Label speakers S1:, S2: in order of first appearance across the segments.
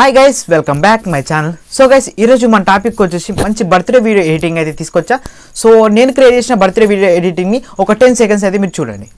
S1: Hi guys, welcome back my channel. So guys, ఈరోజు మన topic వచ్చేసి మంచి బర్త్డే వీడియో ఎడిటింగ్ అయితే తీసుకొచ్చా. సో నేను క్రియేట్ చేసిన బర్త్డే వీడియో ఎడిటింగ్ని ఒక 10 సెకండ్స్ అయితే మీరు చూడండి.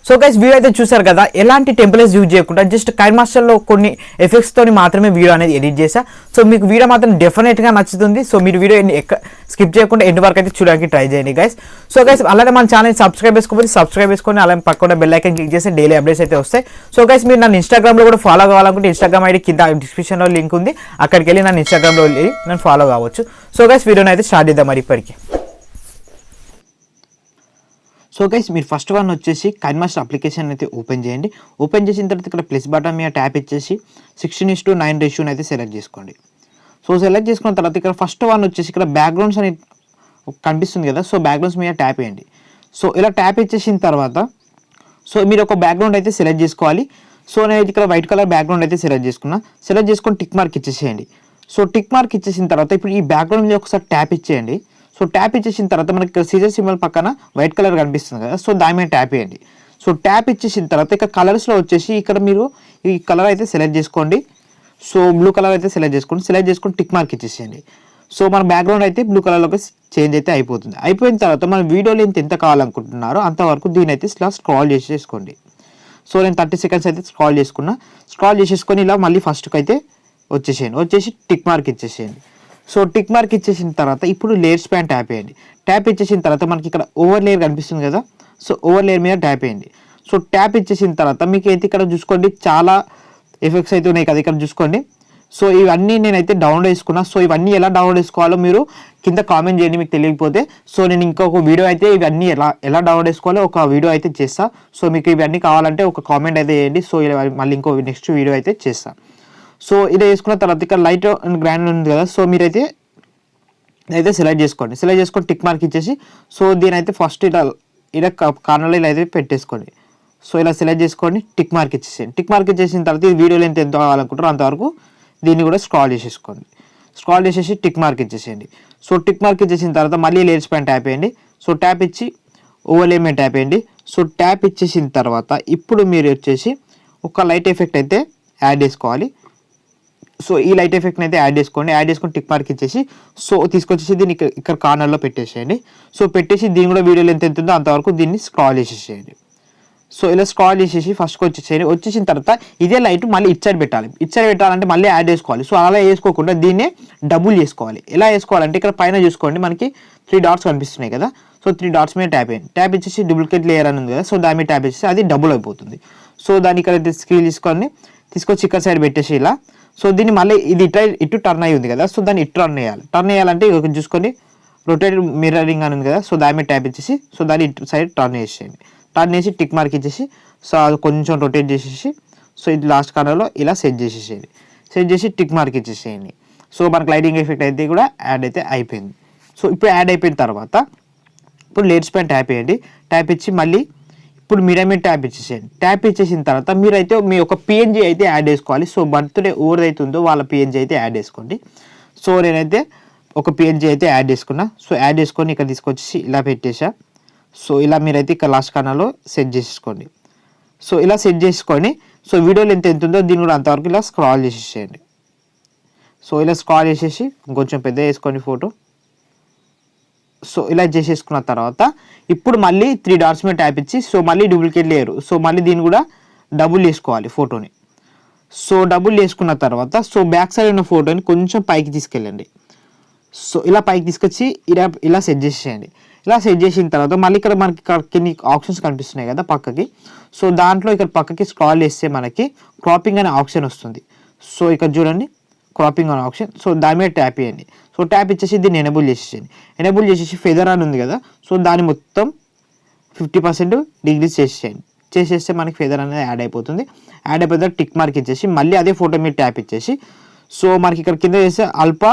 S1: సో గైస్, వీడియో అయితే చూసారు కదా, ఎలాంటి టెంప్లెట్స్ యూజ్ చేయకుండా జస్ట్ కైన్మాస్టర్లో కొన్ని ఎఫెక్ట్స్ తోని మాత్రమే వీడియో అనేది ఎడిట్ చేసా. సో మీకు వీడియో మాత్రం డెఫినెట్గా నచ్చుతుంది. సో మీరు వీడియో స్కిప్ చేయకుండా ఎండ్ వరకు అయితే చూడడానికి ట్రై చేయండి గైస్. సో గైస్, అలాగే మన ఛానల్ సబ్స్క్రైబ్ చేసుకొని అలాగే పక్కన బెల్ ఐకాన్ క్లిక్ చేస్తే డైలీ అప్డేట్స్ అయితే వస్తాయి. సో గైస్, మీరు నన్ను ఇన్స్టాగ్రామ్లో కూడా ఫాలో కావాలనుకుంటే ఇన్స్టాగ్రామ్ ఐడి కింద డిస్క్రిప్షన్లో లింక్ ఉంది, అక్కడికి వెళ్ళి నన్ను ఇన్స్టాగ్రామ్లో వెళ్ళి నన్ను ఫాలో కావచ్చు. సో గైస్, వీడియోని అయితే స్టార్ట్ చేద్దాం మరి ఇప్పటికి. సో గైస్, మీరు ఫస్ట్ వన్ వచ్చేసి కైన్మాస్టర్ అప్లికేషన్ అయితే ఓపెన్ చేయండి. ఓపెన్ చేసిన తర్వాత ఇక్కడ ప్లస్ బటన్ మీద ట్యాప్ ఇచ్చేసి 16:9 రేషియోని అయితే సెలెక్ట్ చేసుకోండి. సో సెలెక్ట్ చేసుకున్న తర్వాత ఇక్కడ ఫస్ట్ వన్ వచ్చేసి ఇక్కడ బ్యాక్గ్రౌండ్స్ అని కనిపిస్తుంది కదా, సో బ్యాక్గ్రౌండ్స్ మీద ట్యాప్ వేయండి. సో ఇలా ట్యాప్ ఇచ్చేసిన తర్వాత సో మీరు ఒక బ్యాక్గ్రౌండ్ అయితే సెలెక్ట్ చేసుకోవాలి. సో నేను ఇక్కడ వైట్ కలర్ బ్యాక్గ్రౌండ్ అయితే సెలెక్ట్ చేసుకున్నా. సెలెక్ట్ చేసుకొని టిక్ మార్క్ ఇచ్చేసేయండి. సో టిక్ మార్క్ ఇచ్చేసిన తర్వాత ఇప్పుడు ఈ బ్యాక్గ్రౌండ్ మీద ఒకసారి ట్యాప్ ఇచ్చేయండి. సో ట్యాప్ ఇచ్చేసిన తర్వాత మనకి ఇక్కడ సీజర్ సింబల్ పక్కన వైట్ కలర్ కనిపిస్తుంది కదా, సో దాని మీద ట్యాప్ చేయండి. సో ట్యాప్ ఇచ్చేసిన తర్వాత ఇక్కడ కలర్స్లో వచ్చేసి ఇక్కడ మీరు ఈ కలర్ అయితే సెలెక్ట్ చేసుకోండి. సో బ్లూ కలర్ అయితే సెలెక్ట్ చేసుకొని టిక్ మార్క్ ఇచ్చేసేయండి. సో మన బ్యాక్గ్రౌండ్ అయితే బ్లూ కలర్లోకి చేంజ్ అయితే అయిపోతుంది. అయిపోయిన తర్వాత మన వీడియో లెంత్ ఎంత కావాలనుకుంటున్నారో అంతవరకు దీని అయితే ఇలా స్క్రాల్ చేసేసుకోండి. సో నేను 30 సెకండ్స్ అయితే స్క్రాల్ చేసేసుకొని ఇలా మళ్ళీ ఫస్ట్కి అయితే వచ్చేసి టిక్ మార్క్ ఇచ్చేసేయండి. సో టిక్ మార్క్ ఇచ్చేసిన తర్వాత ఇప్పుడు లేయర్స్ పైన ట్యాప్ చేయండి. ట్యాప్ ఇచ్చేసిన తర్వాత మనకి ఇక్కడ ఓవర్ లేయర్ కనిపిస్తుంది కదా, సో ఓవర్ లేయర్ మీద ట్యాప్ చేయండి. సో ట్యాప్ ఇచ్చేసిన తర్వాత మీకు అయితే ఇక్కడ చూసుకోండి చాలా ఎఫెక్ట్స్ అయితే ఉన్నాయి కదా, ఇక్కడ చూసుకోండి. సో ఇవన్నీ నేనైతే డౌన్లోడ్ చేసుకున్నా. సో ఇవన్నీ ఎలా డౌన్లోడ్ చేసుకోవాలో మీరు కింద కామెంట్ చేయండి మీకు తెలియకపోతే. సో నేను ఇంకొక వీడియో అయితే ఇవన్నీ ఎలా డౌన్లోడ్ చేసుకోవాలో ఒక వీడియో అయితే చేస్తా. సో మీకు ఇవన్నీ కావాలంటే ఒక కామెంట్ అయితే చేయండి. సో మళ్ళీ ఇంకో నెక్స్ట్ వీడియో అయితే చేస్తా. సో ఇది వేసుకున్న తర్వాత ఇక్కడ లైట్ అండ్ గ్రాండ్ ఉంది కదా, సో మీరైతే సెలెక్ట్ చేసుకొని టిక్ మార్క్ ఇచ్చేసి సో దీని అయితే ఫస్ట్ ఇలా కార్నర్లో ఇలా అయితే పెట్టేసుకోండి. సో ఇలా సెలెక్ట్ చేసుకొని టిక్ మార్క్ ఇచ్చేసేయండి. టిక్ మార్క్ ఇచ్చేసిన తర్వాత ఈ వీడియోలో ఎంత కావాలనుకుంటారో అంతవరకు దీన్ని కూడా స్క్రాల్ చేసేసి టిక్ మార్క్ ఇచ్చేసేయండి. సో టిక్ మార్క్ ఇచ్చేసిన తర్వాత మళ్ళీ లేయర్స్ పైన ట్యాప్ చేయండి. సో ట్యాప్ ఇచ్చి ఓవర్లే మీద ట్యాప్ చేయండి. సో ట్యాప్ ఇచ్చేసిన తర్వాత ఇప్పుడు మీరు వచ్చేసి ఒక లైట్ ఎఫెక్ట్ అయితే యాడ్ చేసుకోవాలి. సో ఈ లైట్ ఎఫెక్ట్ని అయితే యాడ్ చేసుకొని టిక్ మార్క్ ఇచ్చేసి సో తీసుకొచ్చేసి దీన్ని ఇక్కడ కార్నర్లో పెట్టేసేయండి. సో పెట్టేసి దీని కూడా వీడియోలో ఎంత ఉందో అంతవరకు దీన్ని స్క్రాల్ చేసేసేయండి. సో ఇలా స్క్రాల్ చేసేసి ఫస్ట్కి వచ్చేసిన తర్వాత ఇదే లైట్ మళ్ళీ ఇటు సైడ్ పెట్టాలంటే మళ్ళీ యాడ్ చేసుకోవాలి. సో అలా వేసుకోకుండా దీన్నే డబుల్ చేసుకోవాలి. ఎలా వేసుకోవాలంటే ఇక్కడ పైన చూసుకోండి మనకి 3 డాట్స్ కనిపిస్తున్నాయి కదా, సో 3 డాట్స్ మీద ట్యాప్ చేయండి. ట్యాప్ ఇచ్చేసి డూప్లికేట్ లేయర్ అని ఉంది కదా, సో దాని మీద ట్యాప్ ఇచ్చేసి అది డబుల్ అయిపోతుంది. సో దాన్ని ఇక్కడ స్క్రీన్ తీసుకొచ్చి ఇక్కడ సైడ్ పెట్టేసి ఇలా. సో దీన్ని మళ్ళీ ఇది ఇటు టర్న్ అయ్యి ఉంది కదా, సో దాన్ని ఇటు టర్న్ చేయాలంటే చూసుకొని రొటేట్ మిర్రరింగ్ అని ఉంది కదా, సో దాని మీద ట్యాప్ ఇచ్చేసి సో దాన్ని ఇటు సైడ్ టర్న్ చేసి టిక్ మార్క్ ఇచ్చేసి సో అది కొంచెం రొటేట్ చేసేసి సో ఇది లాస్ట్ కార్నర్లో ఇలా సెట్ చేసి టిక్ మార్క్ ఇచ్చేసేయండి. సో మనకు లైటింగ్ ఎఫెక్ట్ అయితే కూడా యాడ్ అయితే అయిపోయింది. సో ఇప్పుడు యాడ్ అయిపోయిన తర్వాత ఇప్పుడు లేయర్స్ పైన ట్యాప్ చేయండి. ట్యాప్ ఇచ్చి మళ్ళీ ఇప్పుడు మీడియా మీద ట్యాప్ ఇచ్చేసేయండి. ట్యాప్ ఇచ్చేసిన తర్వాత మీరైతే మీ ఒక పిఎన్జీ అయితే యాడ్ చేసుకోవాలి. సో బర్త్డే ఎవరిది అవుతుందో వాళ్ళ పిఎన్జీ అయితే యాడ్ చేసుకోండి. సో నేనైతే ఒక పిఎన్జీ అయితే యాడ్ చేసుకున్నా. సో యాడ్ చేసుకొని ఇక్కడ తీసుకొచ్చేసి ఇలా పెట్టేసా. సో ఇలా మీరైతే ఇక్కడ లాస్ట్ కార్నర్లో సెట్ చేసేసుకోండి. సో ఇలా సెట్ చేసుకొని సో వీడియోలో ఎంత ఉందో దీన్ని కూడా అంతవరకు ఇలా స్క్రాల్ చేసేసేయండి. సో ఇలా స్క్రాల్ చేసేసి కొంచెం పెద్ద వేసుకోండి ఫోటో. సో ఇలా చేసేసుకున్న తర్వాత ఇప్పుడు మళ్ళీ 3 డాట్స్ మీద ట్యాప్ ఇచ్చి సో మళ్ళీ డూప్లికేట్ లేయరు. సో మళ్ళీ దీన్ని కూడా డబుల్ చేసుకోవాలి ఫోటోని. సో డబుల్ చేసుకున్న తర్వాత సో బ్యాక్ సైడ్ ఉన్న ఫోటోని కొంచెం పైకి తీసుకెళ్ళండి. సో ఇలా పైకి తీసుకొచ్చి ఇలా సెట్ చేసేయండి. ఇలా సెట్ చేసిన తర్వాత మళ్ళీ ఇక్కడ మనకి కొన్ని ఆప్షన్స్ కనిపిస్తున్నాయి కదా పక్కకి. సో దాంట్లో ఇక్కడ పక్కకి స్క్రాల్ చేస్తే మనకి క్రాపింగ్ అనే ఆప్షన్ వస్తుంది. సో ఇక్కడ చూడండి క్రాపింగ్ అనే ఆప్షన్. సో దాని మీద ట్యాప్ చేయండి. సో ట్యాప్ ఇచ్చేసి దీన్ని ఎనేబుల్ చేసేసి ఫెదర్ అని ఉంది కదా, సో దాన్ని మొత్తం 50% డిగ్రీస్ చేసేస్తే మనకి ఫెదర్ అనేది యాడ్ అయిపోతుంది. యాడ్ అయిపోయిన తర్వాత టిక్ మార్క్ ఇచ్చేసి మళ్ళీ అదే ఫోటో మీద ట్యాప్ ఇచ్చేసి సో మనకి ఇక్కడ కింద చేస్తే అల్పా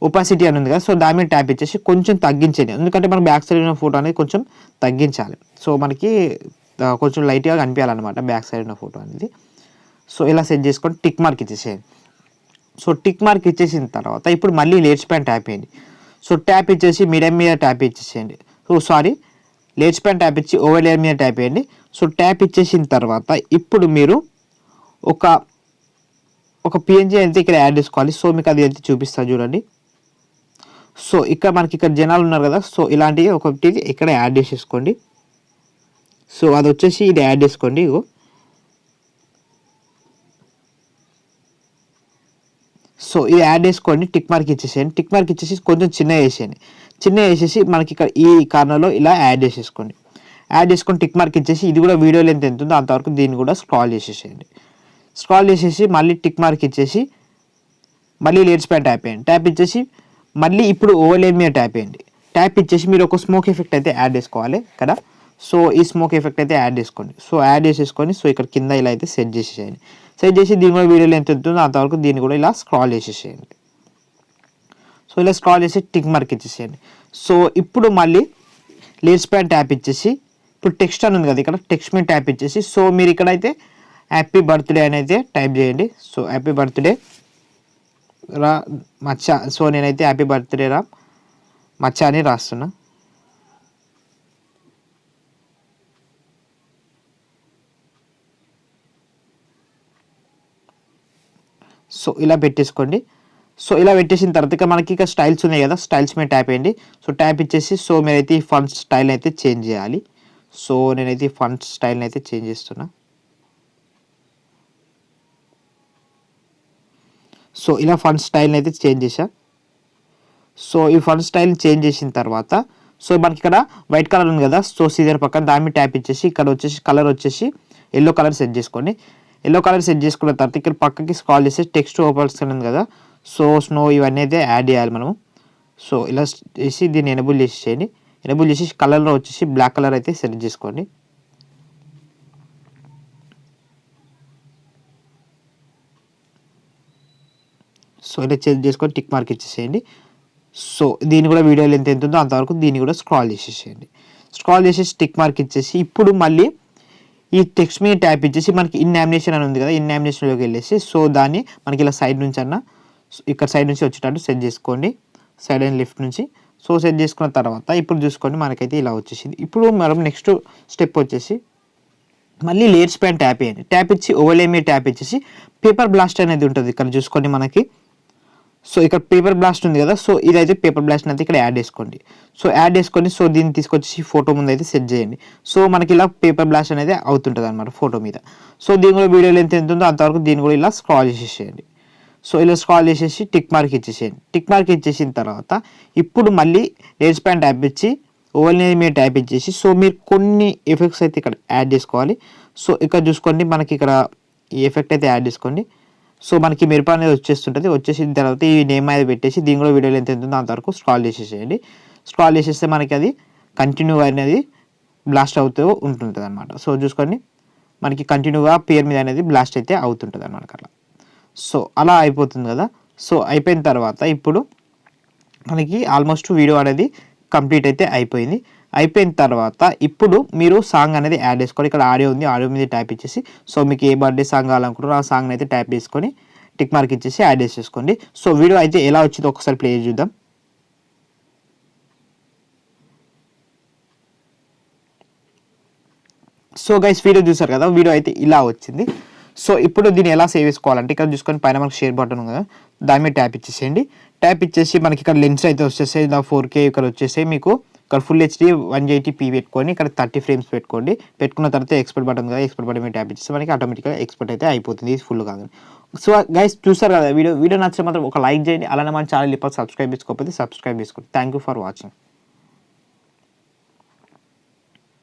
S1: ఒపాసిటీ అని ఉంది కదా, సో దాని మీద ట్యాప్ ఇచ్చేసి కొంచెం తగ్గించండి. ఎందుకంటే మనకి బ్యాక్ సైడ్ ఉన్న ఫోటో అనేది కొంచెం తగ్గించాలి. సో మనకి కొంచెం లైట్గా కనిపించాలన్నమాట బ్యాక్ సైడ్ ఉన్న ఫోటో అనేది. సో ఇలా సెట్ చేసుకొని టిక్ మార్క్ ఇచ్చేసేయండి. సో టిక్ మార్క్ ఇచ్చేసిన తర్వాత ఇప్పుడు మళ్ళీ లేట్స్ పైన ట్యాప్ చేయండి. సో ట్యాప్ ఇచ్చేసి మీడియం మీద ట్యాప్ ఇచ్చేసేయండి. లేట్స్ పైన ట్యాప్ ఇచ్చి ఓవర్ లేయర్ మీద ట్యాప్ చేయండి. సో ట్యాప్ ఇచ్చేసిన తర్వాత ఇప్పుడు మీరు ఒక పిఎన్జీ అయితే ఇక్కడ యాడ్ చేసుకోవాలి. సో మీకు అది అయితే చూపిస్తాను చూడండి. సో ఇక్కడ మనకి ఇక్కడ జనాలు ఉన్నారు కదా, సో ఇలాంటివి ఒకటి ఇక్కడ యాడ్ చేసేసుకోండి. సో అది వచ్చేసి ఇది యాడ్ చేసుకోండి. ఇగో సో ఇది యాడ్ చేసుకోండి, టిక్ మార్క్ ఇచ్చేసేయండి. టిక్ మార్క్ ఇచ్చేసి కొంచెం చిన్నగా వేసేసి మనకి ఇక్కడ ఈ కార్నర్లో ఇలా యాడ్ చేసేసుకోండి. యాడ్ చేసుకొని టిక్ మార్క్ ఇచ్చేసి ఇది కూడా వీడియో లెంత్ ఎంత ఉందో అంతవరకు దీన్ని కూడా స్క్రాల్ చేసేసేయండి. స్క్రాల్ చేసేసి మళ్ళీ టిక్ మార్క్ ఇచ్చేసి మళ్ళీ లేట్స్ పైన ట్యాప్ చేయండి. ట్యాప్ ఇచ్చేసి మళ్ళీ ఇప్పుడు ఓవర్లేన్ మీద ట్యాప్ చేయండి. ట్యాప్ ఇచ్చేసి మీరు ఒక స్మోక్ ఎఫెక్ట్ అయితే యాడ్ చేసుకోవాలి కదా. సో ఈ స్మోక్ ఎఫెక్ట్ అయితే యాడ్ చేసుకోండి. సో యాడ్ చేసేసుకొని సో ఇక్కడ కింద ఇలా అయితే సెట్ చేసేసేయండి. సెట్ చేసి దీని కూడా వీడియోలో ఎంత ఉంటుందో అంతవరకు దీన్ని కూడా ఇలా స్క్రాల్ చేసేసేయండి. సో ఇలా స్క్రాల్ చేసి టిక్ మార్క్ ఇచ్చేసేయండి. సో ఇప్పుడు మళ్ళీ లేట్స్ పైన ట్యాప్ ఇచ్చేసి ఇప్పుడు టెక్స్ట్ అని ఉంది కదా, ఇక్కడ టెక్స్ట్ మీద ట్యాప్ ఇచ్చేసి సో మీరు ఇక్కడైతే హ్యాపీ బర్త్డే అని అయితే టైప్ చేయండి. సో హ్యాపీ బర్త్డే రా మచ్చ. సో నేనైతే హ్యాపీ బర్త్డే రా మచ్చ అని రాస్తున్నా. సో ఇలా పెట్టేసుకోండి. సో ఇలా పెట్టేసిన తర్వాత ఇక మనకి ఇక స్టైల్స్ ఉన్నాయి కదా, స్టైల్స్ మీద ట్యాప్ చేయండి. సో ట్యాప్ ఇచ్చేసి సో మీరైతే ఈ ఫంట్ స్టైల్ అయితే చేంజ్ చేయాలి. సో నేనైతే ఈ ఫంట్ స్టైల్ని అయితే చేంజ్ చేస్తున్నా. సో ఇలా ఫంట్ స్టైల్ని అయితే చేంజ్ చేశా. సో ఈ ఫంట్ స్టైల్ని చేంజ్ చేసిన తర్వాత సో మనకి ఇక్కడ వైట్ కలర్ ఉంది కదా, సో సీజర్ పక్కన దాని మీద ట్యాప్ ఇచ్చేసి ఇక్కడ వచ్చేసి కలర్ వచ్చేసి ఎల్లో కలర్ సెట్ చేసుకోండి. ఎల్లో కలర్ సెట్ చేసుకున్న తర్వాత ఇక్కడ పక్కకి స్క్రాల్ చేసి టెక్స్ట్ ఓపెన్స్ ఉంది కదా, సో స్నో ఇవన్నీ అయితే యాడ్ చేయాలి మనము. సో ఇలా చేసి దీన్ని ఎనేబుల్ చేసేయండి. ఎనేబుల్ చేసి కలర్లో వచ్చేసి బ్లాక్ కలర్ అయితే సెలెక్ట్ చేసుకోండి. సో ఇలా చేంజ్ చేసుకొని టిక్ మార్క్ ఇచ్చేసేయండి. సో దీన్ని కూడా వీడియో లెంత్ ఎంత ఉందో అంతవరకు దీన్ని కూడా స్క్రాల్ చేసేసేయండి. స్క్రాల్ చేసేసి టిక్ మార్క్ ఇచ్చేసి ఇప్పుడు మళ్ళీ ఈ టెక్స్ట్ మీద ట్యాప్ ఇచ్చేసి మనకి ఇన్ నామినేషన్ అని ఉంది కదా, ఇన్ నామినేషన్లోకి వెళ్ళేసి సో దాన్ని మనకి ఇలా సైడ్ నుంచి ఇక్కడ సైడ్ నుంచి వచ్చేటట్టు సెట్ చేసుకోండి, సైడ్ అండ్ లెఫ్ట్ నుంచి. సో సెట్ చేసుకున్న తర్వాత ఇప్పుడు చూసుకోండి మనకైతే ఇలా వచ్చేసింది. ఇప్పుడు మనం నెక్స్ట్ స్టెప్ వచ్చేసి మళ్ళీ లేయర్స్ పైన ట్యాప్ చేయండి. ట్యాప్ ఇచ్చి ఓవర్లే మీద ట్యాప్ ఇచ్చేసి పేపర్ బ్లాస్ట్ అనేది ఉంటుంది ఇక్కడ చూసుకోండి మనకి. సో ఇక్కడ పేపర్ బ్లాస్ట్ ఉంది కదా, సో ఇదైతే పేపర్ బ్లాస్ట్ అయితే ఇక్కడ యాడ్ చేసుకోండి. సో యాడ్ చేసుకొని సో దీన్ని తీసుకొచ్చి ఫోటో ముందు అయితే సెట్ చేయండి. సో మనకి ఇలా పేపర్ బ్లాస్ట్ అనేది అవుతుంటుంది అనమాట ఫోటో మీద. సో దీని కూడా వీడియో లెంత్ ఎంత ఉందో అంతవరకు దీన్ని కూడా ఇలా స్క్రాల్ చేసేసేయండి. సో ఇలా స్క్రాల్ చేసేసి టిక్ మార్క్ ఇచ్చేసేయండి. టిక్ మార్క్ ఇచ్చేసిన తర్వాత ఇప్పుడు మళ్ళీ లేయర్స్ పైన ట్యాప్ ఇచ్చి ఓవర్లే మీద ట్యాప్ ఇచ్చేసి సో మీరు కొన్ని ఎఫెక్ట్స్ అయితే ఇక్కడ యాడ్ చేసుకోవాలి. సో ఇక్కడ చూసుకోండి మనకి ఇక్కడ ఈ ఎఫెక్ట్ అయితే యాడ్ చేసుకోండి. సో మనకి మెరుపు అనేది వచ్చేస్తుంటుంది. వచ్చేసిన తర్వాత ఈ నేమ్ అనేది పెట్టేసి దీని కూడా వీడియోలో ఎంత ఉంటుందో అంతవరకు స్క్రాల్ చేసేసేయండి. స్క్రాల్ చేసేస్తే మనకి అది కంటిన్యూ అనేది బ్లాస్ట్ అవుతూ ఉంటుంది అనమాట. సో చూసుకోండి మనకి కంటిన్యూగా పేరు మీద అనేది బ్లాస్ట్ అయితే అవుతుంటుంది అనమాట అట్లా. సో అలా అయిపోతుంది కదా. సో అయిపోయిన తర్వాత ఇప్పుడు మనకి ఆల్మోస్ట్ వీడియో అనేది కంప్లీట్ అయితే అయిపోయింది. అయిపోయిన తర్వాత ఇప్పుడు మీరు సాంగ్ అనేది యాడ్ చేసుకోవాలి. ఇక్కడ ఆడియో ఉంది, ఆడియో మీద ట్యాప్ ఇచ్చేసి సో మీకు ఏ బర్త్డే సాంగ్ కావాలనుకుంటారో ఆ సాంగ్ అయితే ట్యాప్ చేసుకొని టిక్ మార్క్ ఇచ్చేసి యాడ్ చేసేసుకోండి. సో వీడియో అయితే ఎలా వచ్చిందో ఒకసారి ప్లే చూద్దాం. సో గైస్ వీడియో చూసారు కదా, వీడియో అయితే ఇలా వచ్చింది. సో ఇప్పుడు దీన్ని ఎలా సేవ్ చేసుకోవాలంటే ఇక్కడ చూసుకొని పైన మనకి షేర్ బటన్ ఉంది కదా, దాని మీద ట్యాప్ ఇచ్చేసేయండి. ట్యాప్ ఇచ్చేసి మనకి ఇక్కడ లెన్స్ అయితే వచ్చేసాయి, 4K ఇక్కడ వచ్చేసాయి. మీకు ఇక్కడ ఫుల్ హెచ్డీ 180p పెట్టుకొని ఇక్కడ 30 frames పెట్టుకోండి. పెట్టుకున్న తర్వాత ఎక్స్పోర్ట్ బటన్ కదా, ఎక్స్పోర్ట్ బటన్ మీద ట్యాప్ ఇచ్చేసి మనకి ఆటోమేటిక్గా ఎక్స్పోర్ట్ అయితే అయిపోతుంది ఇది ఫుల్ కాదు. సో గైస్ చూసారు కదా వీడియో నచ్చితే మాత్రం ఒక లైక్ చేయండి. అలానే మన ఛానల్ ఇప్పుడు సబ్స్క్రైబ్ చేసుకోకపోతే సబ్స్క్రైబ్ చేసుకోండి. Thank you for watching.